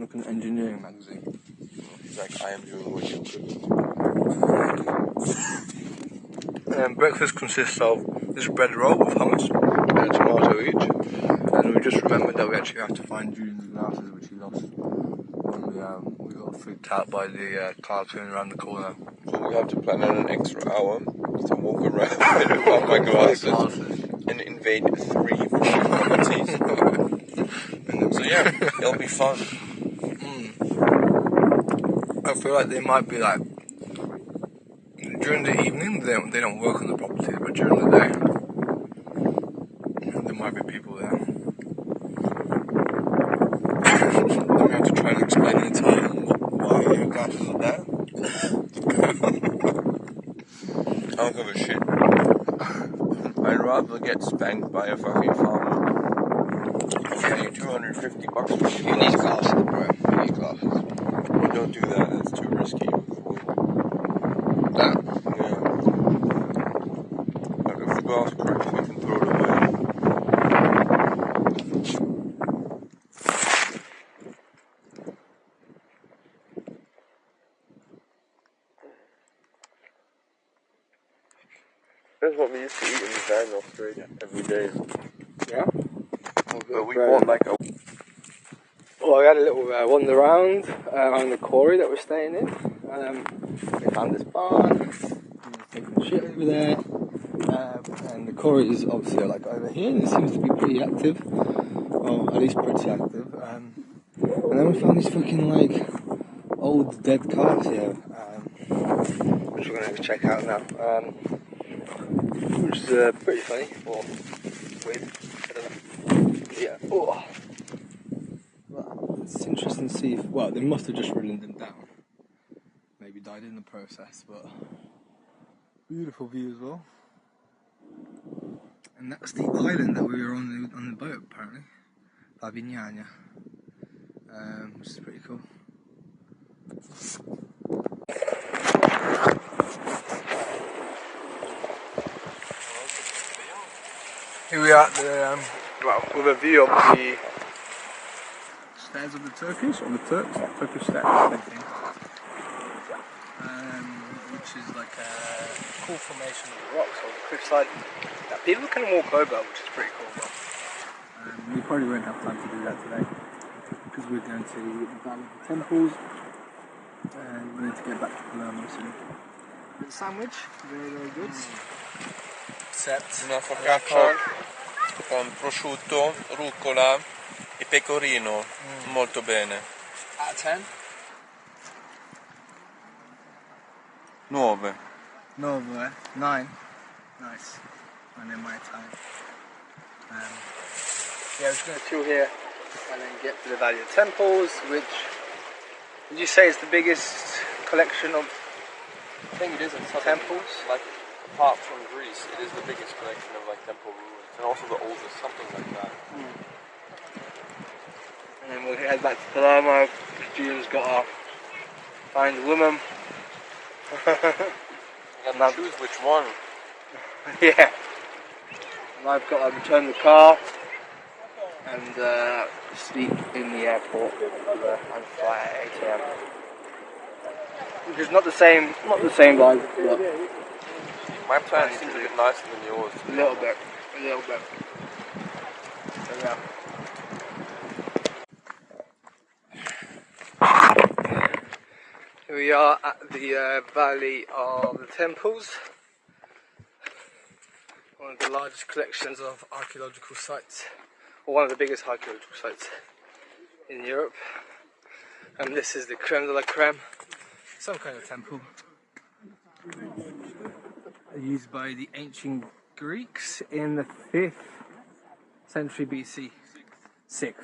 like an engineering magazine. It's like I am doing what you could. Breakfast consists of this bread roll with hummus and a tomato each. And we just remembered that we actually have to find Julian's glasses, which he lost when we got freaked out by the car turning around the corner. So we have to plan on an extra hour to walk around and find my glasses and invade 3 properties. So yeah, it'll be fun. I feel like they might be like, during the evening they don't work on the properties, but during the day there might be people there. Then we have to try and explain in Italian why your glasses are there. I don't give a shit. I'd rather get spanked by a fucking farmer. I'll pay you $250 for You need glasses, bro. You need glasses. Well, don't do that, that's too risky. That? Yeah. Like if the glass cracks, you can throw it away. That's what we used to eat in the van in Australia every day. Yeah? But we bought like a... Well, we had a little wander around the quarry that we're staying in. We found this barn, we were taking shit over there, and the quarry is obviously like over here, and it seems to be pretty active, or at least pretty active. And then we found these fucking like old dead cars here, which we're going to check out now, which is pretty funny, or weird, I don't know. Yeah. Oh. It's interesting to see if, well, they must have just ridden them down. Maybe died in the process, but beautiful view as well. And that's the island that we were on the boat, apparently. La Vignana. Which is pretty cool. Here we are at the, with a view of the stairs of the Turkish steps, same thing. Which is like a cool formation of the rocks on the cliffside that people can walk over, which is pretty cool. But, we probably won't have time to do that today because we're going to the Valley of the Temples and we need to get back to Palermo soon. The sandwich, very, very good. Except una focaccia con prosciutto, rucola e pecorino. Molto bene. Out of 10? 9. 9, 9. Nice. And then my time. Yeah, we're just going to chill here and then get to the Valley of Temples, which would you say is the biggest collection of I think it is in temples? Like, apart from Greece, it is the biggest collection of like temple ruins, and also the oldest, something like that. And then we'll head back to Palermo. Julian's got to find a woman. You have to choose which one. Yeah. And I've got to return the car and sleep in the airport and fly at 8 AM. Which is not the same vibe, but My plan seems a bit nicer than yours. a little bit. So yeah. Here we are at the Valley of the Temples, one of the largest collections of archaeological sites, or one of the biggest archaeological sites in Europe. And this is the creme de la creme, some kind of temple used by the ancient Greeks in the 5th century BC. 6th,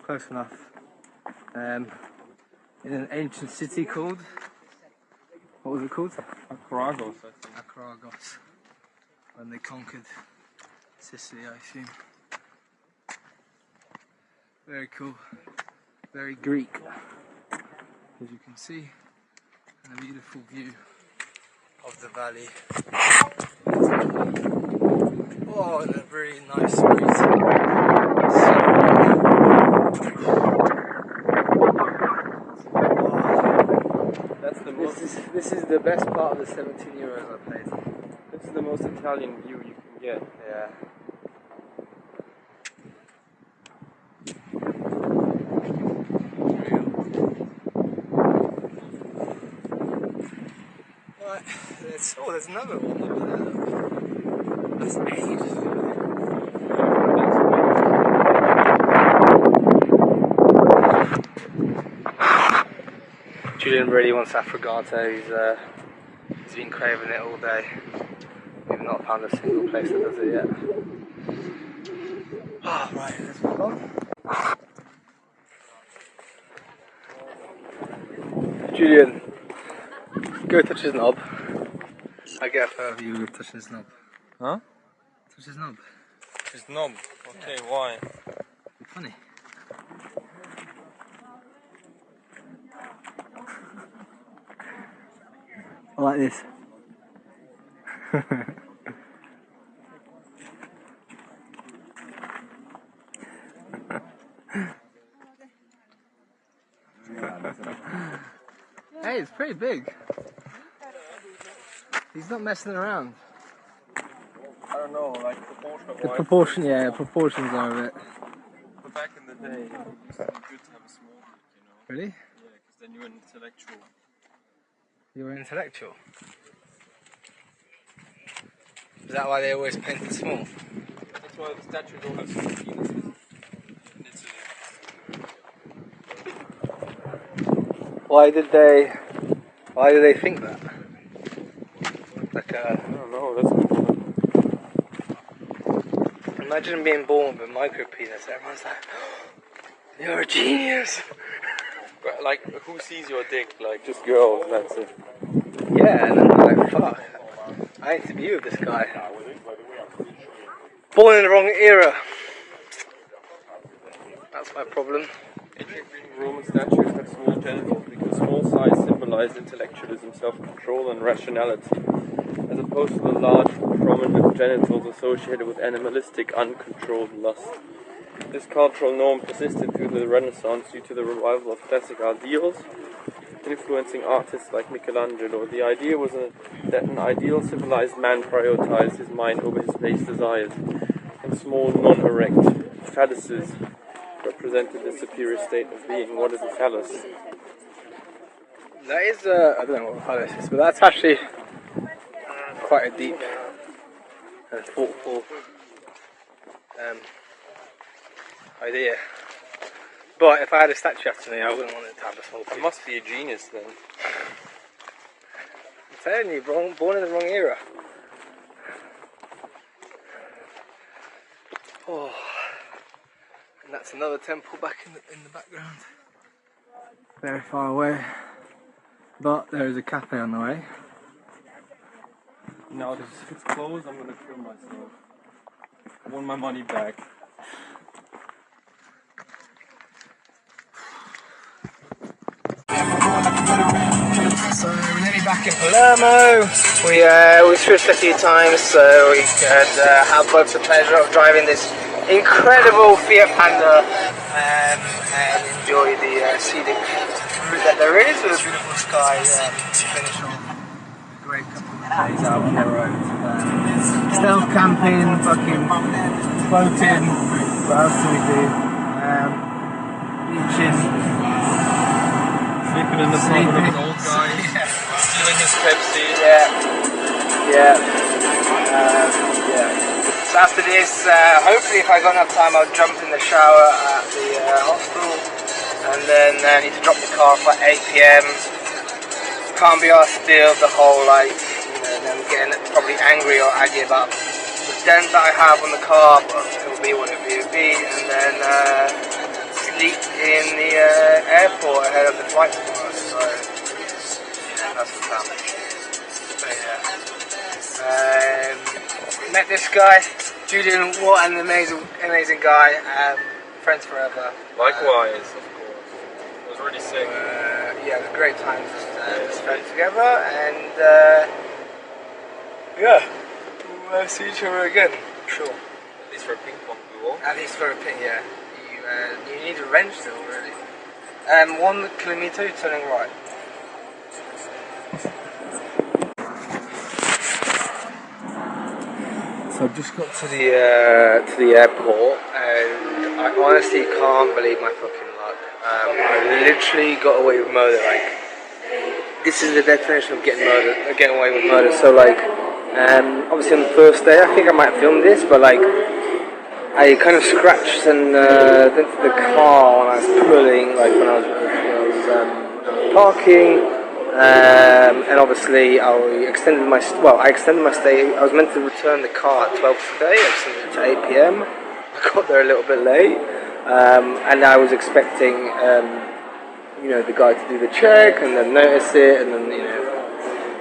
close enough. In an ancient city called, what was it called? Acragos, I think. Acragos, when they conquered Sicily, I assume. Very cool, very Greek, as you can see, and a beautiful view of the valley. Oh, and a very nice breeze. This is the best part of the 17 euros I paid. This is the most Italian view you can get. Yeah. Right, there's another one over there. That's ages. Julian really wants affogato. He's been craving it all day. We've not found a single place that does it yet. Oh, right, let's move on. Julian, go touch his knob. I get a photo of you touching his knob. Huh? Touch his knob. His knob. Okay, why? Funny. I like this. Hey, it's pretty big. He's not messing around. I don't know, like proportion-wise. The proportion, yeah, proportions are of it. But back in the day, it used to be good to have a small dick, you know? Really? Yeah, because then you're an intellectual. You were intellectual. Is that why they always painted small? That's why the statues all have small penises. In Italy. Why did they think that? Like I don't know, that's a good one. imagine being born with a micro penis. Everyone's like, oh, "You're a genius." But, like, who sees your dick? Like, just girls, that's it. Yeah, and then they're like, "Fuck, I need to be with this guy." Born in the wrong era. That's my problem. Ancient Greek Roman statues have small genitals because small size symbolized intellectualism, self-control, and rationality, as opposed to the large, prominent genitals associated with animalistic, uncontrolled lust. This cultural norm persisted through the Renaissance due to the revival of classic ideals, influencing artists like Michelangelo. The idea was that an ideal civilized man prioritized his mind over his base desires, and small, non-erect phalluses represented the superior state of being. What is a phallus? That is, I don't know what phallus is, but that's actually quite a deep and thoughtful idea. But if I had a statue after me, I wouldn't want it to have a small I penis. must be a genius then. I'm telling you, born in the wrong era. Oh, and that's another temple back in the background. Very far away, but there is a cafe on the way. Now, if it's closed, I'm gonna kill myself. I want my money back. So we're nearly back in Palermo. We switched a few times so we could have both the pleasure of driving this incredible Fiat Panda and enjoy the scenic route that there is with a beautiful sky to finish off a great couple of days out on the road. Stealth camping, fucking floating. What else do we do? Beaching. Sleeping in the front of an old guy, stealing his Pepsi. Yeah. So after this, hopefully if I got enough time, I'll jump in the shower at the hostel, and then I need to drop the car off at 8 PM. Can't be asked to deal with the whole them getting probably angry or aggy about the dent that I have on the car, but it'll be what it will be, and then sleep in the airport ahead of the flight tomorrow. So that's the plan. Met this guy, Julian. What an amazing guy. Friends forever. Likewise, of course. It was really sick. Yeah, it was a great time to spend together, and we'll see each other again. Sure. At least for a ping pong duel. At least for a pin, yeah. You need a wrench still, really. 1 kilometer, turning right. So I've just got to the airport, and I honestly can't believe my fucking luck. I literally got away with murder. Like, this is the definition of getting away with murder. So like, obviously on the first day, I think I might have filmed this, but like, I kind of scratched and into the car when I was pulling, like when I was parking. And obviously I extended my stay. I was meant to return the car at 12 today. I extended it to 8 p.m. I got there a little bit late, and I was expecting the guy to do the check and then notice it, and then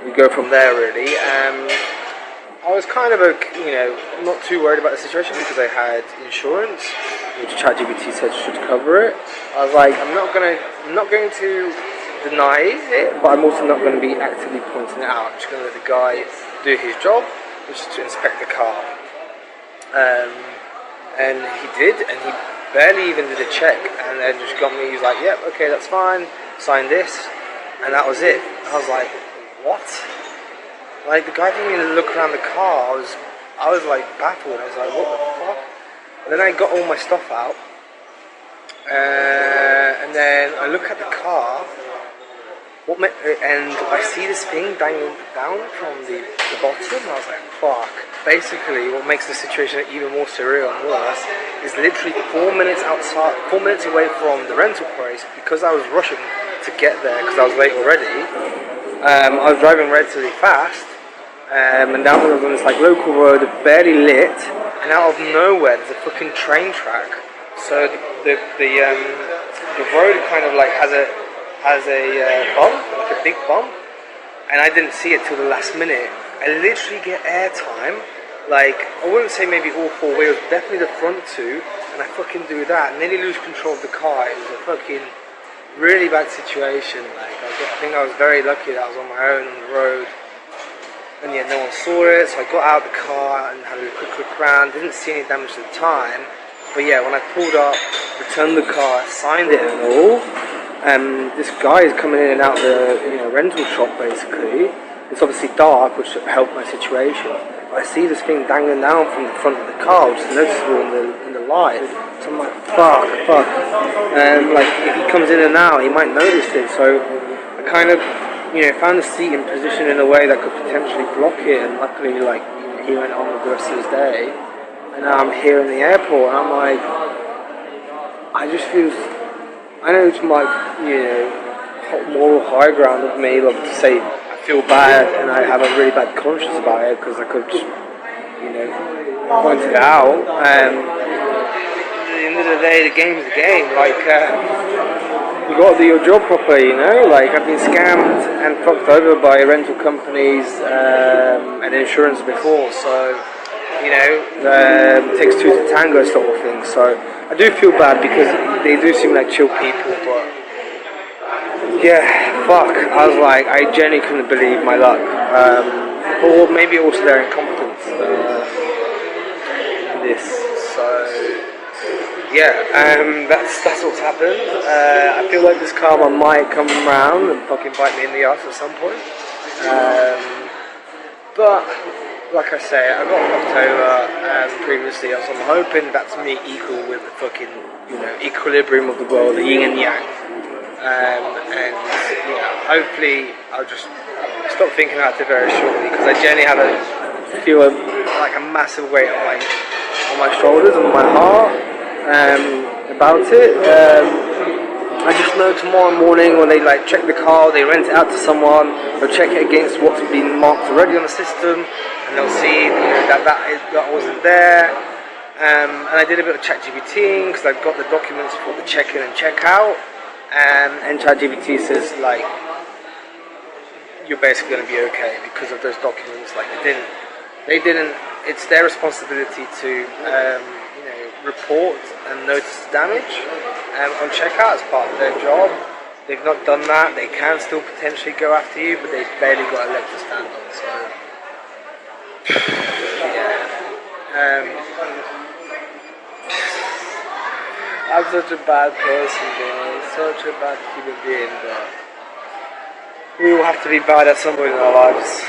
we go from there really. I was kind of not too worried about the situation because I had insurance, which ChatGPT said should cover it. I was like, I'm not going to deny it, but I'm also not going to be actively pointing it out. I'm just going to let the guy do his job, which is to inspect the car. And he did, and he barely even did a check, and then just got me. He was like, "Yep, okay, that's fine. Sign this," and that was it. I was like, "What?" Like, the guy didn't even look around the car. I was like baffled. I was like, "What the fuck?" And then I got all my stuff out, and then I look at the car. And I see this thing dangling down from the bottom. I was like, fuck. Basically, what makes the situation even more surreal and worse is literally 4 minutes away from the rental place, because I was rushing to get there because I was late already. I was driving relatively fast, and down there was on this like local road, barely lit, and out of nowhere there's a fucking train track. So the road kind of like has a bump, like a big bump, and I didn't see it till the last minute. I literally get airtime, like, I wouldn't say maybe all four wheels, definitely the front two, and I fucking do that, and nearly lose control of the car. It was a fucking really bad situation. Like, I think I was very lucky that I was on my own on the road, and yeah, no one saw it, so I got out of the car and had a quick look around. Didn't see any damage at the time, but yeah, when I pulled up, returned the car, signed it and all, this guy is coming in and out of the rental shop basically. It's obviously dark, which helped my situation. I see this thing dangling down from the front of the car, which is noticeable in the light. So I'm like, fuck. And like, if he comes in and out, he might notice it. So I kind of, found the seat in position in a way that could potentially block it. And luckily, like, he went on with the rest of his day. And now I'm here in the airport, and I'm like, I know it's like, moral high ground of me, like, to say I feel bad and I have a really bad conscience about it, because I could just, point it out. At the end of the day, the game's the game. Like, you got to do your job properly, Like, I've been scammed and fucked over by rental companies and insurance before, so it takes two to tango sort of thing. So I do feel bad because they do seem like chill people, but yeah, fuck. I was like, I genuinely couldn't believe my luck, or maybe also their incompetence in this. So yeah, that's what's happened. I feel like this karma might come round and fucking bite me in the ass at some point. But like I say, I got fucked over previously, so I'm hoping that's me equal with the fucking, equilibrium of the world, the yin and yang. And hopefully I'll just stop thinking about it very shortly, because I genuinely feel like a massive weight on my shoulders and my heart about it. I just know tomorrow morning when they like check the car, they rent it out to someone, they'll check it against what's been marked already on the system, and they'll see that wasn't there. And I did a bit of ChatGPT because I've got the documents for the check-in and check-out, and ChatGPT says like you're basically going to be okay because of those documents. Like they didn't. It's their responsibility to report and notice damage on checkout as part of their job. They've not done that. They can still potentially go after you, but they've barely got a leg to stand on. So yeah, I'm such a bad person, such a bad human being, but we all have to be bad at some point in our lives.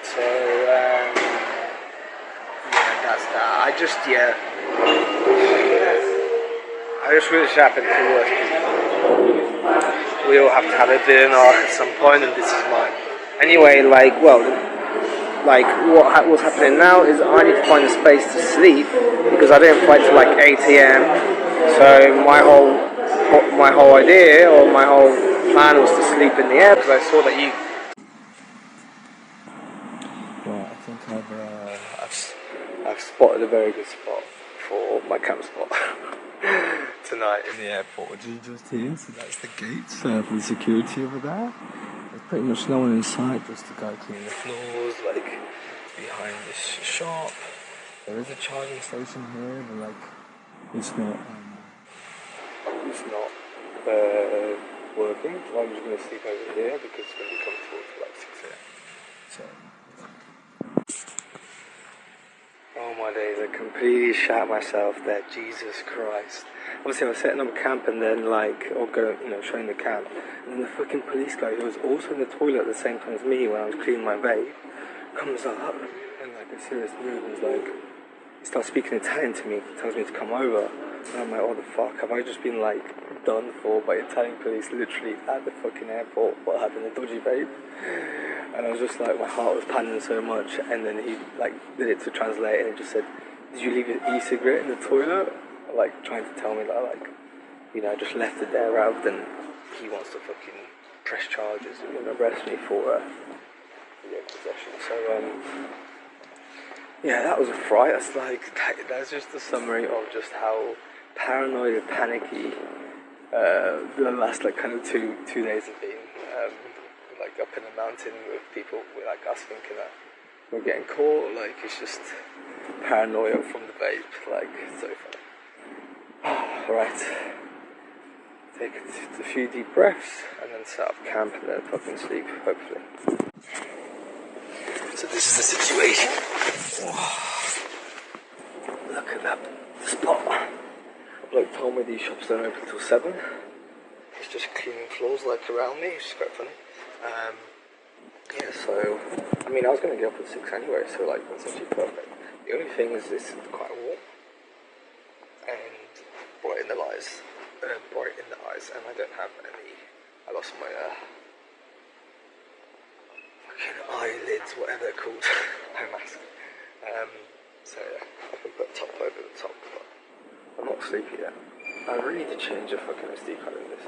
So that's that. I just wish it happened to worse people. We all have to have a bit in our arc at some point, and this is mine. Anyway, what's happening now is I need to find a space to sleep because I didn't flight till like 8 a.m. So my whole idea or my whole plan was to sleep in the air because I saw that you. Right, I think I've spotted a very good spot for my camp spot tonight in the airport, which is just here. So that's the gates for the security over there. There's pretty much no one in sight, just to go clean the floors, like behind this shop. There is a charging station here, but like it's not working. So I'm just going to sleep over here because it's going to be comfortable till like 6 a.m. So. Oh my days, I completely shat myself there, Jesus Christ. Obviously I was setting up camp and then showing the camp. And then the fucking police guy who was also in the toilet at the same time as me when I was cleaning my vape, comes up and like a serious move and is like, he starts speaking Italian to me, tells me to come over. And I'm like, what the fuck, have I just been like done for by Italian police literally at the fucking airport while having a dodgy vape? And I was just like, my heart was pounding so much, and then he like did it to translate, and he just said, "Did you leave your e-cigarette in the toilet?" Like trying to tell me that I just left it there rather than he wants to fucking press charges and arrest me for possession. So that was a fright. That's just a summary of just how paranoid and panicky the last kind of two days have been. Up in the mountain with people like us thinking that we're getting caught, it's just paranoia from the vape, so funny. Right, take a few deep breaths and then set up camp and then fucking sleep, hopefully. So this is the situation. Look at that spot. Bloke told me these shops don't open till 7. He's just cleaning floors around me, which is quite funny. So I was going to get up at 6 anyway, so that's actually perfect. The only thing is this is quite warm and bright in the eyes, and I don't have any. I lost my fucking eyelids, whatever they're called, eye mask. So yeah, I can put a top over the top, but I'm not sleepy yet. I really need to change the fucking SD card in this.